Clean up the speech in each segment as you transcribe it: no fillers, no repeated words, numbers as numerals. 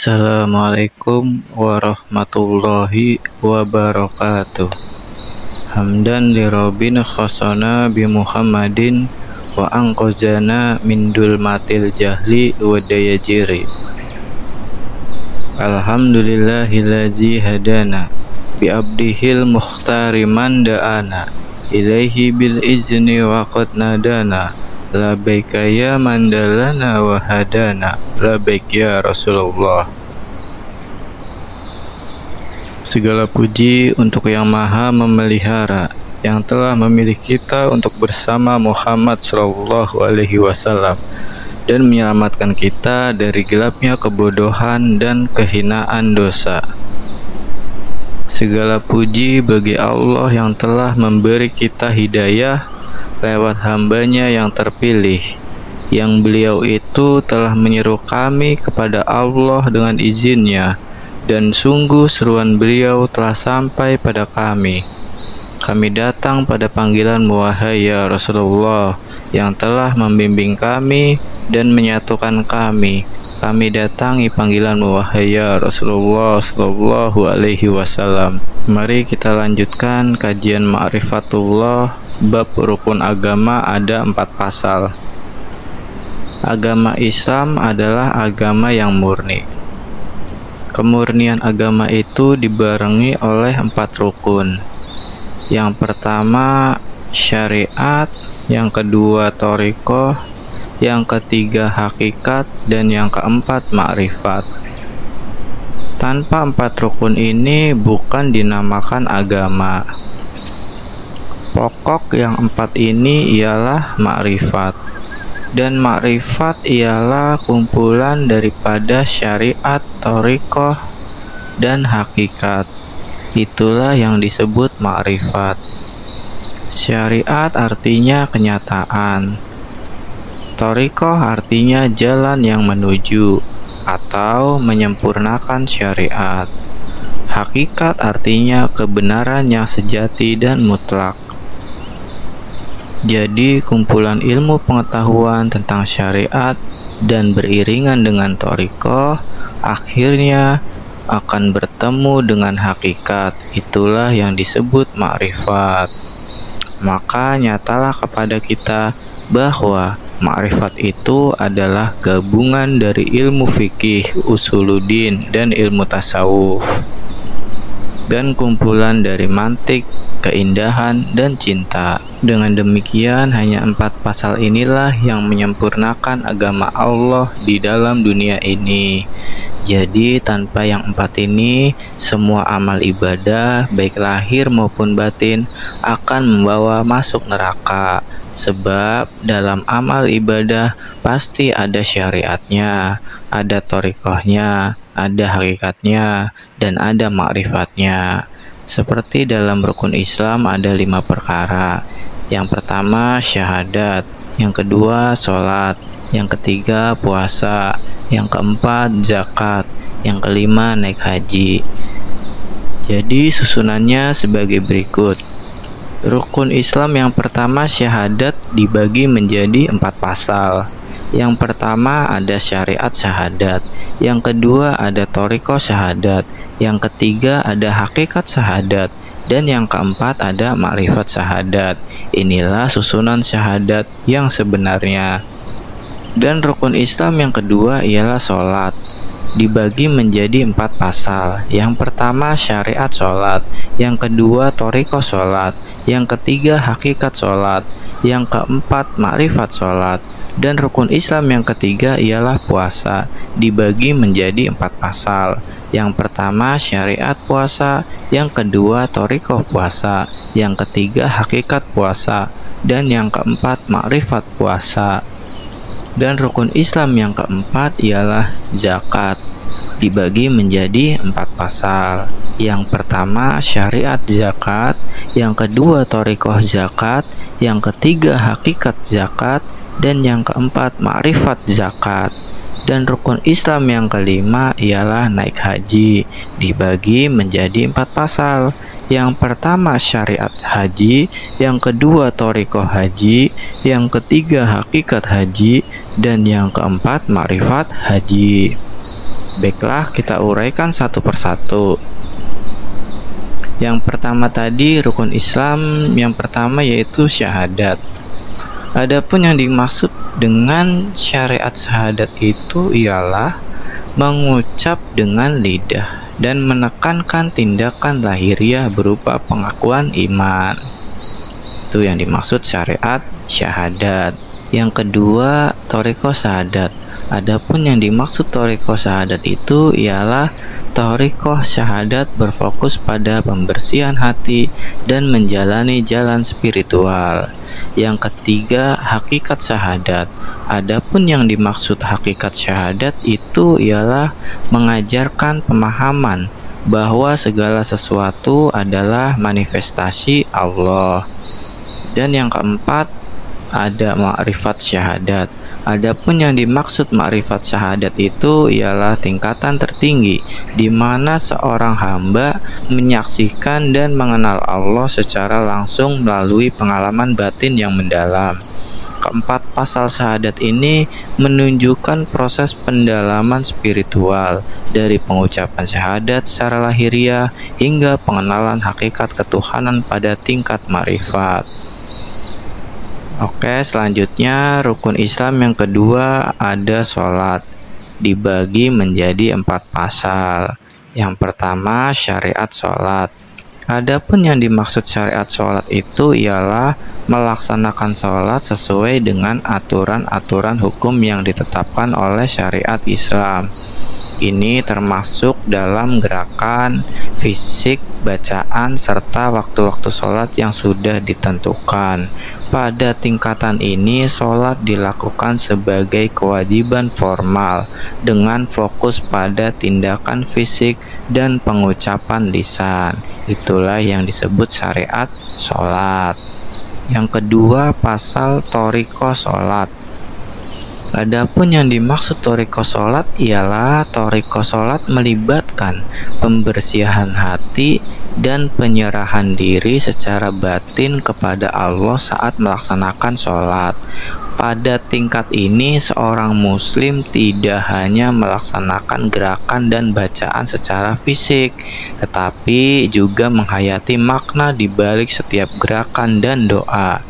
Assalamualaikum warahmatullahi wabarakatuh. Hamdan li Rabbina khasana bi Muhammadin wa anqazana min dulmatil jahli wa dayajiri. Alhamdulillahillazi hadana bi abdihil mukhtari man da'ana ilaihi bil izni wa qad nadana. Labbaika ya mandalana wa hadana, labbaik ya Rasulullah. Segala puji untuk yang maha memelihara, yang telah memilih kita untuk bersama Muhammad sallallahu alaihi wasallam dan menyelamatkan kita dari gelapnya kebodohan dan kehinaan dosa. Segala puji bagi Allah yang telah memberi kita hidayah lewat hambanya yang terpilih, yang beliau itu telah menyeru kami kepada Allah dengan izinnya, dan sungguh seruan beliau telah sampai pada kami. Kami datang pada panggilan wahai ya Rasulullah yang telah membimbing kami dan menyatukan kami. Kami datangi panggilan wahai ya Rasulullah sallallahu alaihi wasallam. Mari kita lanjutkan kajian Ma'rifatullah. Bab rukun agama ada 4 pasal. Agama Islam adalah agama yang murni. Kemurnian agama itu dibarengi oleh 4 rukun. Yang pertama syariat, yang kedua thariqah, yang ketiga hakikat, dan yang keempat makrifat. Tanpa 4 rukun ini bukan dinamakan agama. Pokok yang 4 ini ialah makrifat, dan makrifat ialah kumpulan daripada syariat, thariqah, dan hakikat. Itulah yang disebut makrifat. Syariat artinya kenyataan, thariqah artinya jalan yang menuju atau menyempurnakan syariat, hakikat artinya kebenaran yang sejati dan mutlak. Jadi kumpulan ilmu pengetahuan tentang syariat dan beriringan dengan thariqah akhirnya akan bertemu dengan hakikat. Itulah yang disebut makrifat. Maka nyatalah kepada kita bahwa makrifat itu adalah gabungan dari ilmu fikih, usuluddin, dan ilmu tasawuf, dan kumpulan dari mantik, keindahan, dan cinta. Dengan demikian, hanya 4 pasal inilah yang menyempurnakan agama Allah di dalam dunia ini. Jadi tanpa yang 4 ini, semua amal ibadah baik lahir maupun batin akan membawa masuk neraka. Sebab dalam amal ibadah pasti ada syariatnya, ada thariqahnya, ada hakikatnya, dan ada makrifatnya. Seperti dalam rukun Islam ada 5 perkara. Yang pertama syahadat, yang kedua sholat, yang ketiga puasa, yang keempat zakat, yang kelima naik haji. Jadi susunannya sebagai berikut. Rukun Islam yang pertama syahadat dibagi menjadi 4 pasal. Yang pertama ada syariat syahadat, yang kedua ada thariqah syahadat, yang ketiga ada hakikat syahadat, dan yang keempat ada makrifat syahadat. Inilah susunan syahadat yang sebenarnya. Dan rukun Islam yang kedua ialah sholat, dibagi menjadi 4 pasal. Yang pertama syariat sholat, yang kedua thariqah sholat, yang ketiga hakikat sholat, yang keempat makrifat sholat. Dan rukun Islam yang ketiga ialah puasa, dibagi menjadi 4 pasal. Yang pertama syariat puasa, yang kedua thariqah puasa, yang ketiga hakikat puasa, dan yang keempat makrifat puasa. Dan rukun Islam yang keempat ialah zakat, dibagi menjadi 4 pasal. Yang pertama syariat zakat, yang kedua thariqah zakat, yang ketiga hakikat zakat, dan yang keempat makrifat zakat. Dan rukun Islam yang kelima ialah naik haji, dibagi menjadi 4 pasal. Yang pertama syariat haji, yang kedua thariqah haji, yang ketiga hakikat haji, dan yang keempat makrifat haji. Baiklah, kita uraikan satu persatu. Yang pertama tadi, rukun Islam yang pertama yaitu syahadat. Adapun yang dimaksud dengan syariat syahadat itu ialah mengucap dengan lidah dan menekankan tindakan lahiriah berupa pengakuan iman. Itu yang dimaksud syariat syahadat. Yang kedua, thariqah syahadat. Adapun yang dimaksud thariqah syahadat itu ialah thariqah syahadat berfokus pada pembersihan hati dan menjalani jalan spiritual. Yang ketiga, hakikat syahadat. Adapun yang dimaksud hakikat syahadat itu ialah mengajarkan pemahaman bahwa segala sesuatu adalah manifestasi Allah. Dan yang keempat, ada ma'rifat syahadat. Adapun yang dimaksud ma'rifat syahadat itu ialah tingkatan tertinggi di mana seorang hamba menyaksikan dan mengenal Allah secara langsung melalui pengalaman batin yang mendalam. Keempat pasal syahadat ini menunjukkan proses pendalaman spiritual dari pengucapan syahadat secara lahiriah hingga pengenalan hakikat ketuhanan pada tingkat ma'rifat. Oke, selanjutnya rukun Islam yang kedua ada sholat, dibagi menjadi 4 pasal. Yang pertama, syariat sholat. Adapun yang dimaksud syariat sholat itu ialah melaksanakan sholat sesuai dengan aturan-aturan hukum yang ditetapkan oleh syariat Islam. Ini termasuk dalam gerakan, fisik, bacaan, serta waktu-waktu sholat yang sudah ditentukan. Pada tingkatan ini, sholat dilakukan sebagai kewajiban formal dengan fokus pada tindakan fisik dan pengucapan lisan. Itulah yang disebut syariat sholat. Yang kedua, pasal thariqah sholat. Adapun yang dimaksud thariqah sholat ialah thariqah sholat melibatkan pembersihan hati dan penyerahan diri secara batin kepada Allah saat melaksanakan sholat. Pada tingkat ini, seorang muslim tidak hanya melaksanakan gerakan dan bacaan secara fisik, tetapi juga menghayati makna di balik setiap gerakan dan doa.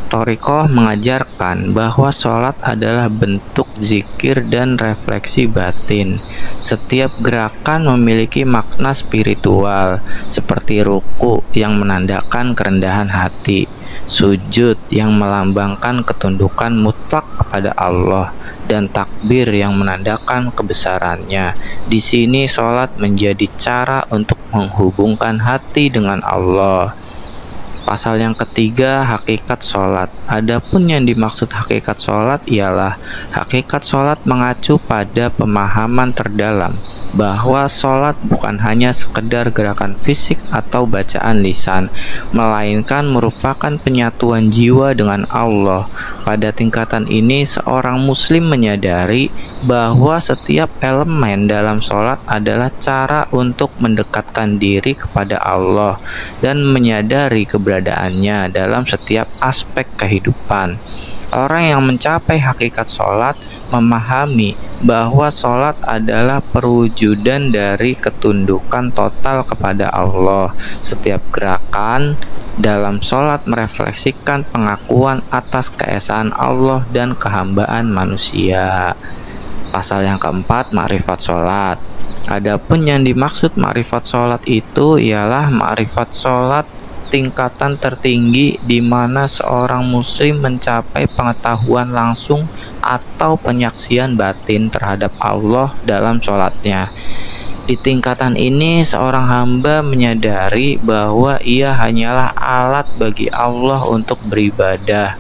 Thariqah mengajarkan bahwa sholat adalah bentuk zikir dan refleksi batin. Setiap gerakan memiliki makna spiritual, seperti ruku yang menandakan kerendahan hati, sujud yang melambangkan ketundukan mutlak kepada Allah, dan takbir yang menandakan kebesarannya. Di sini sholat menjadi cara untuk menghubungkan hati dengan Allah. Pasal yang ketiga, hakikat sholat. Adapun yang dimaksud hakikat sholat ialah hakikat sholat mengacu pada pemahaman terdalam bahwa sholat bukan hanya sekedar gerakan fisik atau bacaan lisan, melainkan merupakan penyatuan jiwa dengan Allah. Pada tingkatan ini, seorang muslim menyadari bahwa setiap elemen dalam sholat adalah cara untuk mendekatkan diri kepada Allah dan menyadari keberadaannya dalam setiap aspek kehidupan. Orang yang mencapai hakikat sholat memahami bahwa sholat adalah perwujudan dari ketundukan total kepada Allah. Setiap gerakan dalam sholat merefleksikan pengakuan atas keesaan Allah dan kehambaan manusia. Pasal yang keempat, ma'rifat sholat. Adapun yang dimaksud ma'rifat sholat itu ialah ma'rifat sholat tingkatan tertinggi di mana seorang muslim mencapai pengetahuan langsung atau penyaksian batin terhadap Allah dalam sholatnya. Di tingkatan ini, seorang hamba menyadari bahwa ia hanyalah alat bagi Allah untuk beribadah.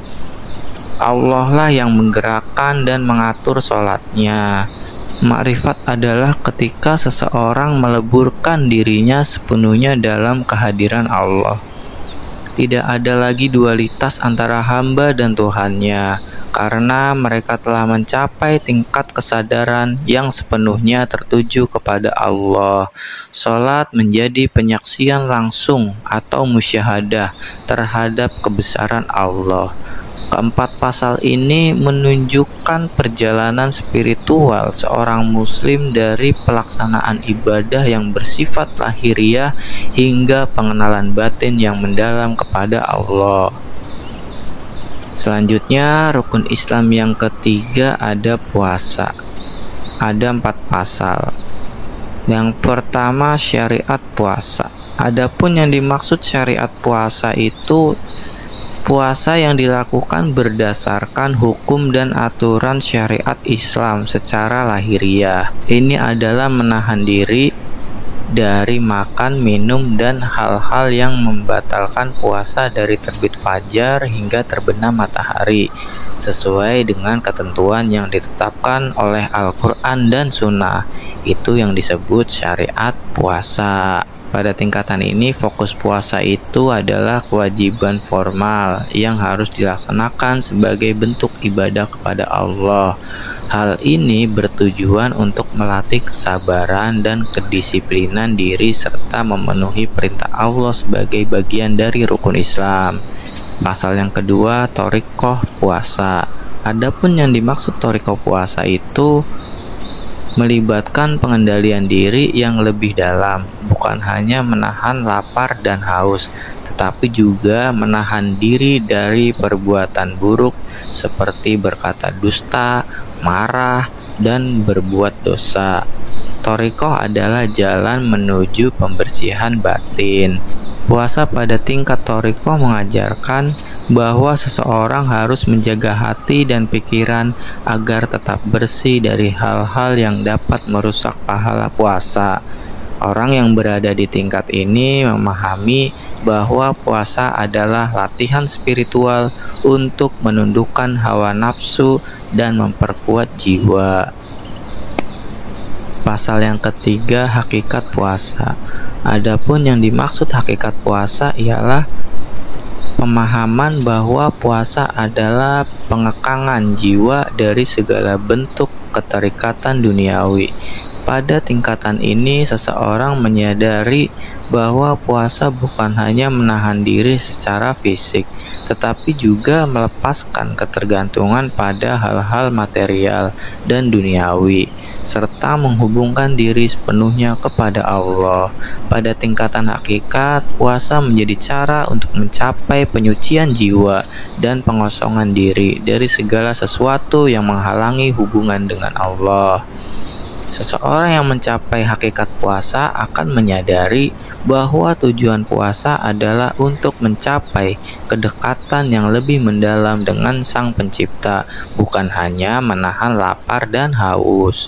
Allah lah yang menggerakkan dan mengatur sholatnya. Makrifat adalah ketika seseorang meleburkan dirinya sepenuhnya dalam kehadiran Allah. Tidak ada lagi dualitas antara hamba dan Tuhannya, karena mereka telah mencapai tingkat kesadaran yang sepenuhnya tertuju kepada Allah. Salat menjadi penyaksian langsung atau musyahadah terhadap kebesaran Allah. Keempat pasal ini menunjukkan perjalanan spiritual seorang muslim dari pelaksanaan ibadah yang bersifat lahiriah hingga pengenalan batin yang mendalam kepada Allah. Selanjutnya, rukun Islam yang ketiga ada puasa. Ada 4 pasal. Yang pertama, syariat puasa. Adapun yang dimaksud syariat puasa itu puasa yang dilakukan berdasarkan hukum dan aturan syariat Islam secara lahiriah. Ini adalah menahan diri dari makan, minum, dan hal-hal yang membatalkan puasa dari terbit fajar hingga terbenam matahari, sesuai dengan ketentuan yang ditetapkan oleh Al-Quran dan Sunnah. Itu yang disebut syariat puasa. Pada tingkatan ini, fokus puasa itu adalah kewajiban formal yang harus dilaksanakan sebagai bentuk ibadah kepada Allah. Hal ini bertujuan untuk melatih kesabaran dan kedisiplinan diri serta memenuhi perintah Allah sebagai bagian dari rukun Islam. Pasal yang kedua, thoriqoh puasa. Adapun yang dimaksud thoriqoh puasa itu melibatkan pengendalian diri yang lebih dalam, bukan hanya menahan lapar dan haus, tetapi juga menahan diri dari perbuatan buruk seperti berkata dusta, marah, dan berbuat dosa. Thoriqoh adalah jalan menuju pembersihan batin. Puasa pada tingkat thoriqoh mengajarkan bahwa seseorang harus menjaga hati dan pikiran agar tetap bersih dari hal-hal yang dapat merusak pahala puasa. Orang yang berada di tingkat ini memahami bahwa puasa adalah latihan spiritual untuk menundukkan hawa nafsu dan memperkuat jiwa. Pasal yang ketiga, hakikat puasa. Adapun yang dimaksud hakikat puasa ialah pemahaman bahwa puasa adalah pengekangan jiwa dari segala bentuk keterikatan duniawi. Pada tingkatan ini, seseorang menyadari bahwa puasa bukan hanya menahan diri secara fisik, tetapi juga melepaskan ketergantungan pada hal-hal material dan duniawi, serta menghubungkan diri sepenuhnya kepada Allah. Pada tingkatan hakikat, puasa menjadi cara untuk mencapai penyucian jiwa dan pengosongan diri dari segala sesuatu yang menghalangi hubungan dengan Allah. Seseorang yang mencapai hakikat puasa akan menyadari bahwa tujuan puasa adalah untuk mencapai kedekatan yang lebih mendalam dengan Sang Pencipta, bukan hanya menahan lapar dan haus.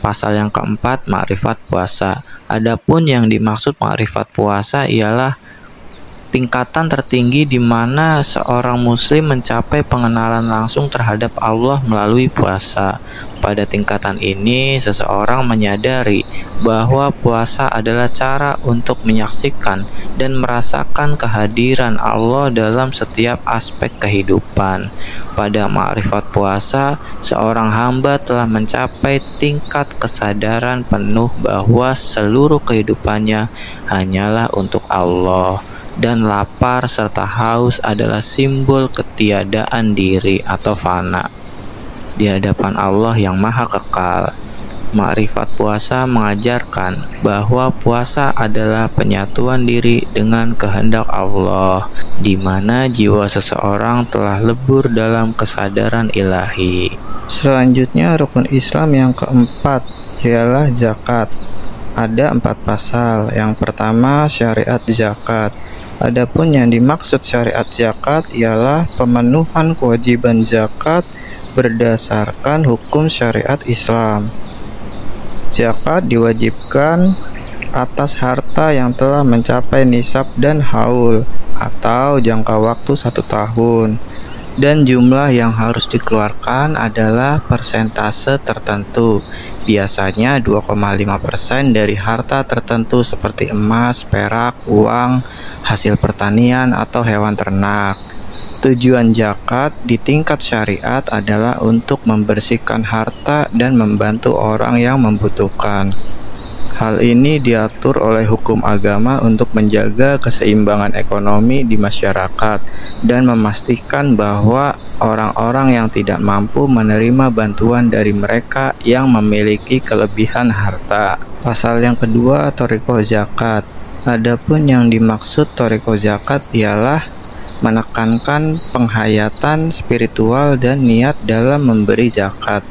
Pasal yang keempat, makrifat puasa. Adapun yang dimaksud makrifat puasa ialah tingkatan tertinggi di mana seorang muslim mencapai pengenalan langsung terhadap Allah melalui puasa. Pada tingkatan ini, seseorang menyadari bahwa puasa adalah cara untuk menyaksikan dan merasakan kehadiran Allah dalam setiap aspek kehidupan. Pada makrifat puasa, seorang hamba telah mencapai tingkat kesadaran penuh bahwa seluruh kehidupannya hanyalah untuk Allah, dan lapar serta haus adalah simbol ketiadaan diri atau fana di hadapan Allah yang Maha Kekal. Makrifat puasa mengajarkan bahwa puasa adalah penyatuan diri dengan kehendak Allah, di mana jiwa seseorang telah lebur dalam kesadaran ilahi. Selanjutnya, rukun Islam yang keempat ialah zakat. Ada 4 pasal. Yang pertama, syariat zakat. Adapun yang dimaksud syariat zakat ialah pemenuhan kewajiban zakat berdasarkan hukum syariat Islam. Zakat diwajibkan atas harta yang telah mencapai nisab dan haul atau jangka waktu 1 tahun, dan jumlah yang harus dikeluarkan adalah persentase tertentu, biasanya 2,5% dari harta tertentu seperti emas, perak, uang, hasil pertanian, atau hewan ternak. Tujuan zakat di tingkat syariat adalah untuk membersihkan harta dan membantu orang yang membutuhkan. Hal ini diatur oleh hukum agama untuk menjaga keseimbangan ekonomi di masyarakat dan memastikan bahwa orang-orang yang tidak mampu menerima bantuan dari mereka yang memiliki kelebihan harta. Pasal yang kedua, thariqah zakat. Adapun yang dimaksud thariqah zakat ialah menekankan penghayatan spiritual dan niat dalam memberi zakat.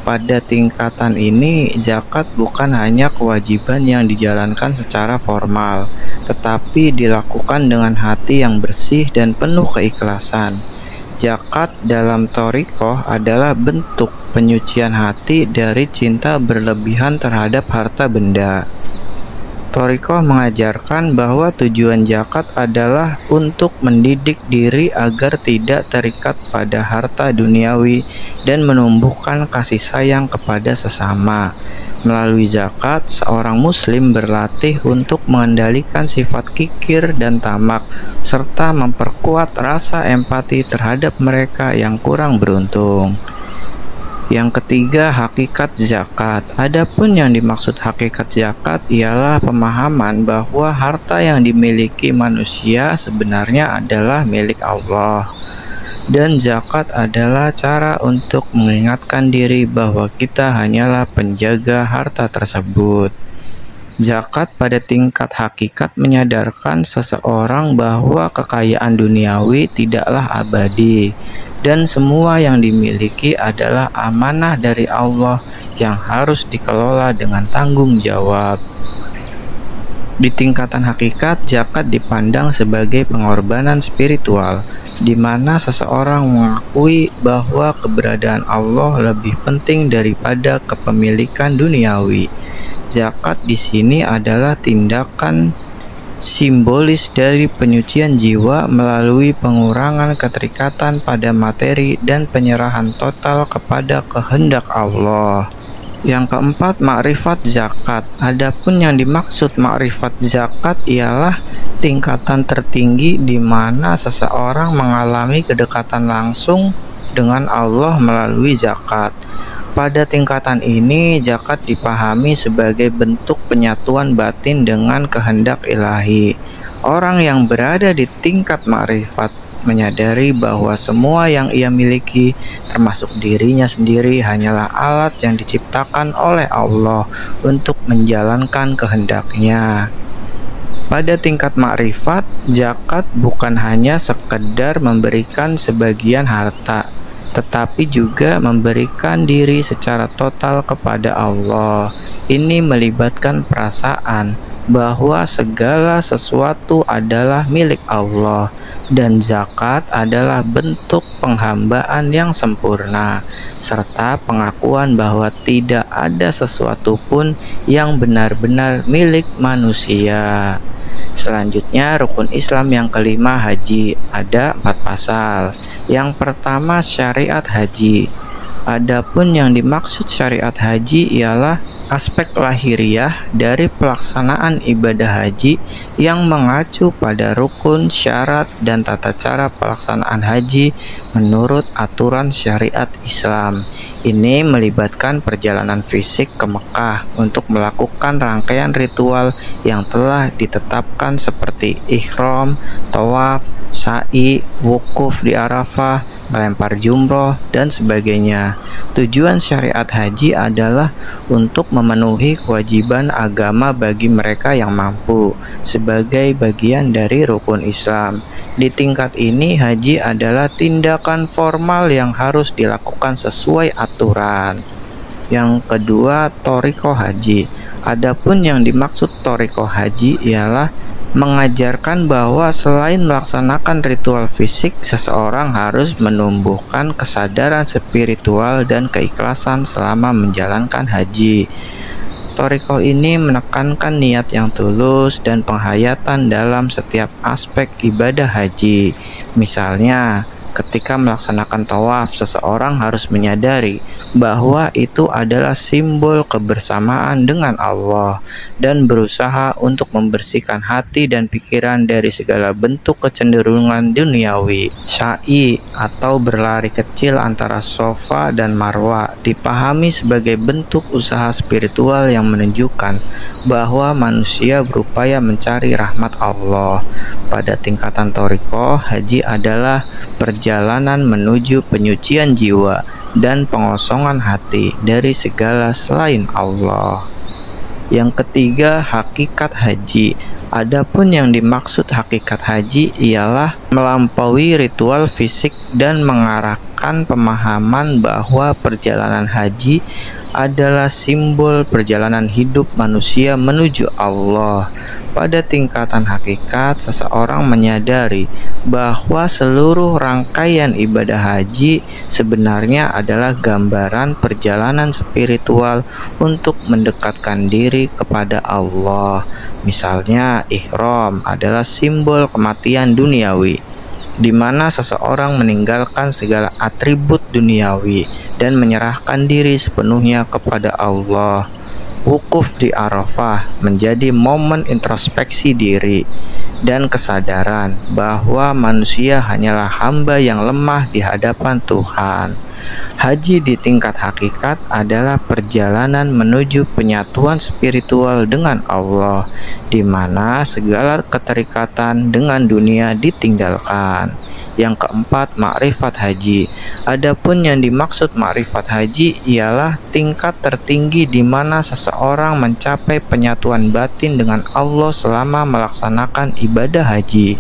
Pada tingkatan ini, zakat bukan hanya kewajiban yang dijalankan secara formal, tetapi dilakukan dengan hati yang bersih dan penuh keikhlasan. Zakat dalam thariqah adalah bentuk penyucian hati dari cinta berlebihan terhadap harta benda. Thariqah mengajarkan bahwa tujuan zakat adalah untuk mendidik diri agar tidak terikat pada harta duniawi dan menumbuhkan kasih sayang kepada sesama. Melalui zakat, seorang muslim berlatih untuk mengendalikan sifat kikir dan tamak, serta memperkuat rasa empati terhadap mereka yang kurang beruntung. Yang ketiga, hakikat zakat. Adapun yang dimaksud hakikat zakat ialah pemahaman bahwa harta yang dimiliki manusia sebenarnya adalah milik Allah. Dan zakat adalah cara untuk mengingatkan diri bahwa kita hanyalah penjaga harta tersebut. Zakat pada tingkat hakikat menyadarkan seseorang bahwa kekayaan duniawi tidaklah abadi, dan semua yang dimiliki adalah amanah dari Allah yang harus dikelola dengan tanggung jawab. Di tingkatan hakikat, zakat dipandang sebagai pengorbanan spiritual, di mana seseorang mengakui bahwa keberadaan Allah lebih penting daripada kepemilikan duniawi. Zakat di sini adalah tindakan simbolis dari penyucian jiwa melalui pengurangan keterikatan pada materi dan penyerahan total kepada kehendak Allah. Yang keempat, makrifat zakat. Adapun yang dimaksud makrifat zakat ialah tingkatan tertinggi di mana seseorang mengalami kedekatan langsung dengan Allah melalui zakat. Pada tingkatan ini, zakat dipahami sebagai bentuk penyatuan batin dengan kehendak ilahi. Orang yang berada di tingkat makrifat menyadari bahwa semua yang ia miliki, termasuk dirinya sendiri, hanyalah alat yang diciptakan oleh Allah untuk menjalankan kehendaknya. Pada tingkat makrifat, zakat bukan hanya sekedar memberikan sebagian harta, tetapi juga memberikan diri secara total kepada Allah. Ini melibatkan perasaan bahwa segala sesuatu adalah milik Allah, dan zakat adalah bentuk penghambaan yang sempurna, serta pengakuan bahwa tidak ada sesuatu pun yang benar-benar milik manusia. Selanjutnya, rukun Islam yang kelima, haji. Ada 4 pasal. Yang pertama, syariat haji. Adapun yang dimaksud syariat haji ialah aspek lahiriah dari pelaksanaan ibadah haji yang mengacu pada rukun, syarat, dan tata cara pelaksanaan haji menurut aturan syariat Islam. Ini melibatkan perjalanan fisik ke Mekah untuk melakukan rangkaian ritual yang telah ditetapkan seperti ihram, tawaf, sa'i, wukuf di Arafah, melempar jumroh, dan sebagainya. Tujuan syariat haji adalah untuk memenuhi kewajiban agama bagi mereka yang mampu sebagai bagian dari rukun Islam. Di tingkat ini, haji adalah tindakan formal yang harus dilakukan sesuai aturan. Yang kedua, thariqah haji. Adapun yang dimaksud thariqah haji ialah mengajarkan bahwa selain melaksanakan ritual fisik, seseorang harus menumbuhkan kesadaran spiritual dan keikhlasan selama menjalankan haji. Thariqah ini menekankan niat yang tulus dan penghayatan dalam setiap aspek ibadah haji. Misalnya, ketika melaksanakan tawaf, seseorang harus menyadari bahwa itu adalah simbol kebersamaan dengan Allah dan berusaha untuk membersihkan hati dan pikiran dari segala bentuk kecenderungan duniawi. Sa'i atau berlari kecil antara Safa dan Marwa dipahami sebagai bentuk usaha spiritual yang menunjukkan bahwa manusia berupaya mencari rahmat Allah. Pada tingkatan thariqah, haji adalah perjalanan menuju penyucian jiwa dan pengosongan hati dari segala selain Allah. Yang ketiga, hakikat haji. Adapun yang dimaksud hakikat haji ialah melampaui ritual fisik dan mengarahkan pemahaman bahwa perjalanan haji adalah simbol perjalanan hidup manusia menuju Allah. Pada tingkatan hakikat, seseorang menyadari bahwa seluruh rangkaian ibadah haji sebenarnya adalah gambaran perjalanan spiritual untuk mendekatkan diri kepada Allah. Misalnya, ihram adalah simbol kematian duniawi, di mana seseorang meninggalkan segala atribut duniawi dan menyerahkan diri sepenuhnya kepada Allah. Wukuf di Arafah menjadi momen introspeksi diri dan kesadaran bahwa manusia hanyalah hamba yang lemah di hadapan Tuhan. Haji di tingkat hakikat adalah perjalanan menuju penyatuan spiritual dengan Allah, di mana segala keterikatan dengan dunia ditinggalkan. Yang keempat, makrifat haji. Adapun yang dimaksud makrifat haji ialah tingkat tertinggi di mana seseorang mencapai penyatuan batin dengan Allah selama melaksanakan ibadah haji.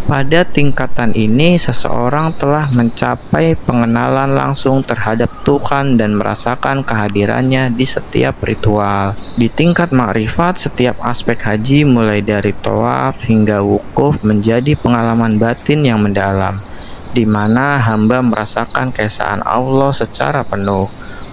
Pada tingkatan ini, seseorang telah mencapai pengenalan langsung terhadap Tuhan dan merasakan kehadirannya di setiap ritual. Di tingkat makrifat, setiap aspek haji mulai dari tawaf hingga wukuf menjadi pengalaman batin yang mendalam, di mana hamba merasakan keesaan Allah secara penuh.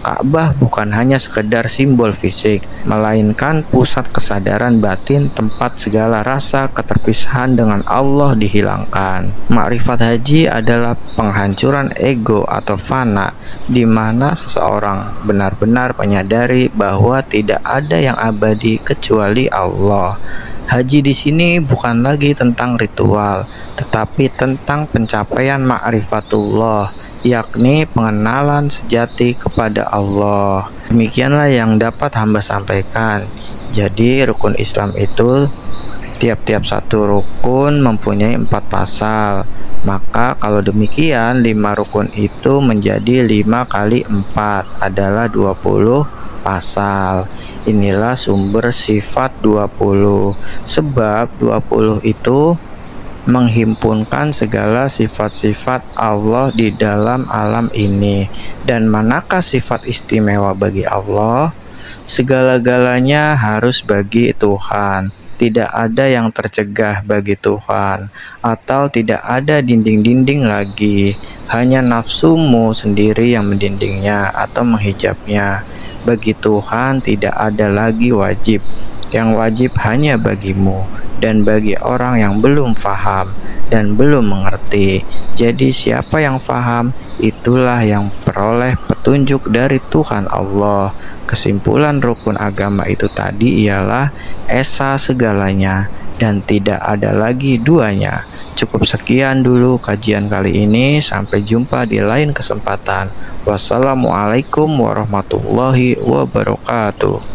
Ka'bah bukan hanya sekedar simbol fisik, melainkan pusat kesadaran batin, tempat segala rasa keterpisahan dengan Allah dihilangkan. Makrifat haji adalah penghancuran ego atau fana, di mana seseorang benar-benar menyadari bahwa tidak ada yang abadi kecuali Allah. Haji di sini bukan lagi tentang ritual, tetapi tentang pencapaian ma'rifatullah, yakni pengenalan sejati kepada Allah. Demikianlah yang dapat hamba sampaikan. Jadi rukun Islam itu tiap-tiap satu rukun mempunyai 4 pasal. Maka kalau demikian 5 rukun itu menjadi 5 kali 4 adalah 20 pasal. Inilah sumber sifat 20, sebab 20 itu menghimpunkan segala sifat-sifat Allah di dalam alam ini. Dan manakah sifat istimewa bagi Allah? Segala-galanya harus bagi Tuhan. Tidak ada yang tercegah bagi Tuhan, atau tidak ada dinding-dinding lagi. Hanya nafsumu sendiri yang mendindingnya atau menghijabnya. Bagi Tuhan tidak ada lagi wajib. Yang wajib hanya bagimu dan bagi orang yang belum faham dan belum mengerti. Jadi siapa yang faham, itulah yang peroleh petunjuk dari Tuhan Allah. Kesimpulan rukun agama itu tadi ialah esa segalanya dan tidak ada lagi duanya. Cukup sekian dulu kajian kali ini, sampai jumpa di lain kesempatan. Wassalamualaikum warahmatullahi wabarakatuh.